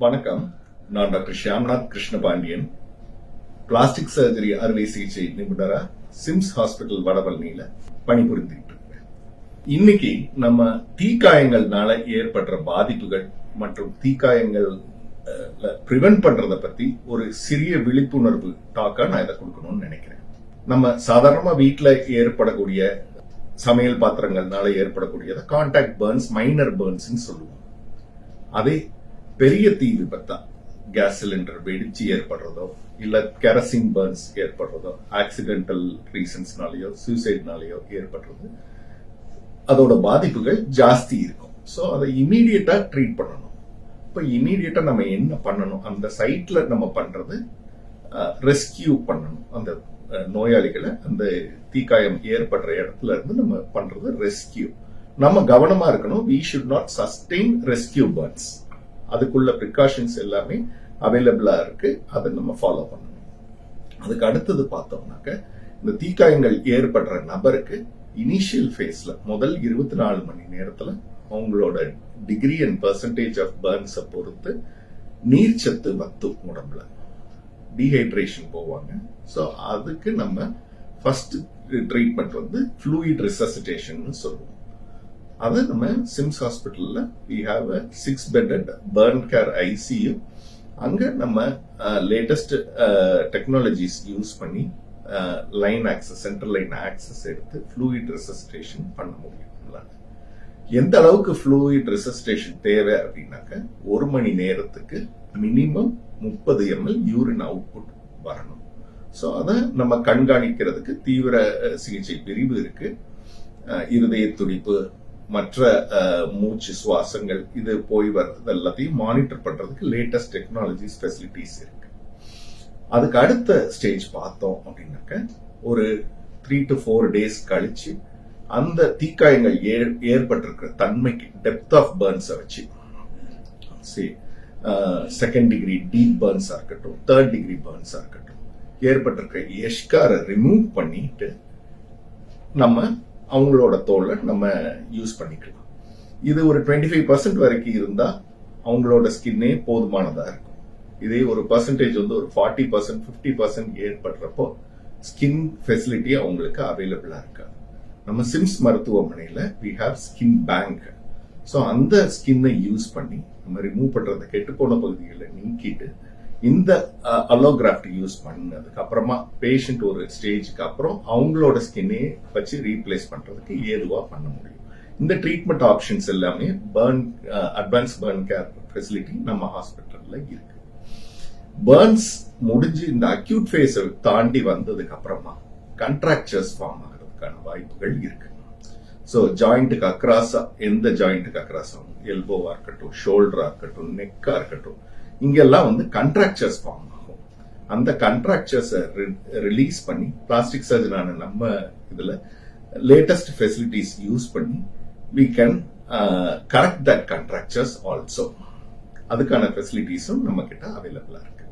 வணக்கம். நான் doctor Shyamnath Krishna Pandian, plastic surgery அறுவை சிகிச்சை நிபுணரா சிம்ஸ் ஹாஸ்பிட்டல் வடபழனியில பணிபுரிந்துட்டு இருக்கேன். இன்னைக்கு நம்ம தீக்காயங்கள்னால ஏற்படுற பாதிப்புகள் மற்றும் தீக்காயங்கள் பிரிவென்ட் பண்றத பத்தி ஒரு சிறிய விழிப்புணர்வு டாக்கா நான் இதை கொடுக்கணும்னு நினைக்கிறேன். நம்ம சாதாரணமா வீட்டுல ஏற்படக்கூடிய சமையல் பாத்திரங்கள்னால ஏற்படக்கூடியதை கான்டாக்ட் பர்ன்ஸ், மைனர் பர்ன்ஸ் சொல்லுவோம். அதே பெரிய தீ விபத்தா, கேஸ் சிலிண்டர் வெடிச்சு ஏற்படுறதோ இல்ல கெரசின் பர்ன்ஸ் ஏற்படுறதோ, ஆக்சிடென்டல் ரீசன்ஸ்னாலயோ சூசைட்னாலயோ ஏற்படுறது, அதோட பாதிப்புகள் ஜாஸ்தி இருக்கும். ஸோ அதை இமீடியட்டா ட்ரீட் பண்ணணும். இப்ப இமீடியட்டா நம்ம என்ன பண்ணணும்? அந்த சைட்ல நம்ம பண்றது ரெஸ்கியூ பண்ணணும். அந்த நோயாளிகளை அந்த தீக்காயம் ஏற்படுற இடத்துல இருந்து நம்ம பண்றது ரெஸ்கியூ. நம்ம கவனமா இருக்கணும். we should not sustain rescue burns. அதுக்குள்ள ப்ரிகாஷன்ஸ் எல்லாமே அவைலபிளா இருக்கு. அதை நம்ம ஃபாலோ பண்ணணும். அதுக்கு அடுத்தது பார்த்தோம்னாக்க, இந்த தீக்காயங்கள் ஏற்படுற நபருக்கு இனிஷியல் ஃபேஸ்ல முதல் 24 மணி நேரத்துல அவங்களோட டிகிரி அண்ட் பெர்சன்டேஜ் ஆஃப் பர்ன்ஸை பொறுத்து நீர்ச்சத்து வத்தும் உடம்புல, டீஹைட்ரேஷன் போவாங்க. ஸோ அதுக்கு நம்ம ஃபர்ஸ்ட் ட்ரீட்மெண்ட் வந்து ஃப்ளூயிட் ரெசசிட்டேஷன் சொல்லுவோம். அது நம்ம சிம்ஸ் ஹாஸ்பிட்டல்ல we have a 6-bedded burn care ICU. அங்க நம்ம லேட்டஸ்ட் டெக்னாலஜிஸ் யூஸ் பண்ணி line access, central line access எடுத்து ஃப்ளூயிட் ரெசசிட்டேஷன் பண்ண முடியும். எந்த அளவுக்கு ஃப்ளூயிட் ரெசசிட்டேஷன் தேவை அப்படின்னாக்க, 1 மணி நேரத்துக்கு மினிமம் 30 ml யூரின் அவுட்புட் வரணும். ஸோ அதை நம்ம கண்காணிக்கிறதுக்கு தீவிர சிகிச்சை பிரிவு இருக்கு. இருதய துடிப்பு, மற்ற மூச்சு சுவாசங்கள், இது போய் வர்றது எல்லாத்தையும் மானிட்டர் பண்றதுக்கு லேட்டஸ்ட் டெக்னாலஜிஸ், ஃபெசிலிட்டிஸ் இருக்கு. அதுக்கு அடுத்த ஸ்டேஜ் பார்த்தோம் அப்படின்னாக்க, ஒரு 3 to 4 days கழிச்சு அந்த தீக்காயங்கள் ஏற்பட்டிருக்கிற தன்மைக்கு டெப்த் ஆஃப் பர்ன்ஸை வச்சு, செகண்ட் டிகிரி டீப் பர்ன்ஸா இருக்கட்டும், 3rd டிகிரி பர்ன்ஸா இருக்கட்டும், ஏற்பட்டிருக்கிற எஷ்காரை ரிமூவ் பண்ணிட்டு நம்ம அவங்களோட தோலை நம்ம யூஸ் பண்ணிக்கலாம். இது ஒரு 25% வரைக்கும் இருந்தா அவங்களோட ஸ்கின்னே போதுமானதா இருக்கும். இதே ஒரு பர்சன்டேஜ் வந்து ஒரு 40%, 50% ஏற்படுறப்போ ஸ்கின் ஃபெசிலிட்டி அவங்களுக்கு அவைலபிளா இருக்காது. நம்ம சிம்ஸ் மருத்துவமனையில we have skin bank. So அந்த ஸ்கின்னை யூஸ் பண்ணி நம்ம ரிமூவ் பண்றத, கெட்டுப்போன பகுதிகளை நீக்கிட்டு இந்த அலோகிராஃப்ட் யூஸ் பண்ணதுக்கு அப்புறமா பேஷண்ட் ஒரு ஸ்டேஜுக்கு அப்புறம் அவங்களோட ஸ்கின்னே வச்சு ரீப்ளேஸ் பண்றதுக்கு ஏதுவா பண்ண முடியும். இந்த ட்ரீட்மெண்ட் ஆப்ஷன்ஸ் எல்லாமே அட்வான்ஸ் பர்ன் கேர் ஃபெசிலிட்டி நம்ம ஹாஸ்பிட்டல்ல இருக்கு. பர்ன்ஸ் முடிஞ்சு இந்த அக்யூட் ஃபேஸ் தாண்டி வந்ததுக்கு அப்புறமா கண்ட்ராக்சர்ஸ் ஃபார்ம் ஆகிறதுக்கான வாய்ப்புகள் இருக்கு. ஸோ ஜாயிண்ட்டுக்கு அக்ராஸா, எந்த ஜாயிண்ட்டுக்கு அக்ராஸா, எல்போவா இருக்கட்டும், ஷோல்டரா இருக்கட்டும், நெக்கா இருக்கட்டும், இங்கெல்லாம் வந்து கண்ட்ராக்சர்ஸ் ஃபார்ம் ஆகும். அந்த கண்ட்ராக்சர்ஸை ரிலீஸ் பண்ணி பிளாஸ்டிக் சர்ஜனான நம்ம இதுல லேட்டஸ்ட் ஃபெசிலிட்டிஸ் யூஸ் பண்ணி we can correct that contractures also. அதுக்கான ஃபெசிலிட்டிஸும் நம்ம கிட்ட அவைலபிளா இருக்கு.